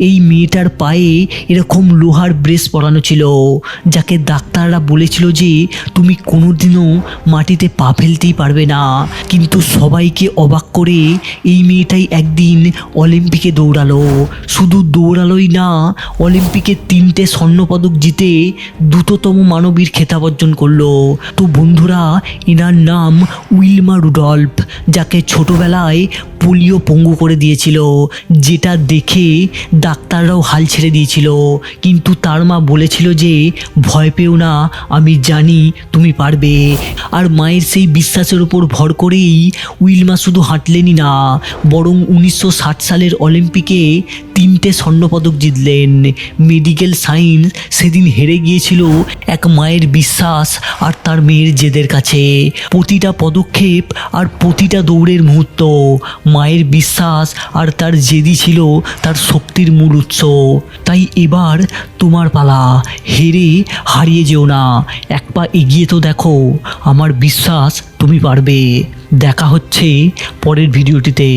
এই মেয়েটার পায়ে এরকম লোহার ব্রেস পরানো ছিল, যাকে ডাক্তাররা বলেছিল যে তুমি কোনোদিনও মাটিতে পা ফেলতেই পারবে না। কিন্তু সবাইকে অবাক করে এই মেয়েটাই একদিন অলিম্পিকে দৌড়ালো। শুধু দৌড়ালোই না, অলিম্পিকে 3টে স্বর্ণপদক জিতে দ্রুততম মানবীর খেতাব অর্জন করলো। তো বন্ধুরা, এনার নাম উইলমা রুডল্ফ, যাকে ছোটবেলায় পোলিও পঙ্গু করে দিয়েছিল, যেটা দেখে ডাক্তাররাও হাল ছেড়ে দিয়েছিল। কিন্তু তার মা বলেছিল যে ভয় পেও না, আমি জানি তুমি পারবে। আর মায়ের সেই বিশ্বাসের উপর ভর করেই উইলমা শুধু হাঁটলেনই না, বরং 1960 সালের অলিম্পিকে 3টে স্বর্ণপদক জিতলেন। মেডিকেল সায়েন্স সেদিন হেরে গিয়েছিল এক মায়ের বিশ্বাস আর তার মেয়ের জেদের কাছে। প্রতিটা পদক্ষেপ আর প্রতিটা দৌড়ের মুহূর্ত মায়ের বিশ্বাস আর তার জেদি ছিল তার শক্তির মূল উৎস। তাই এবার তোমার পালা, হেরে হারিয়ে যেও না, এক পা এগিয়ে তো দেখো, আমার বিশ্বাস তুমি পারবে। দেখা হচ্ছে পরের ভিডিওটিতে।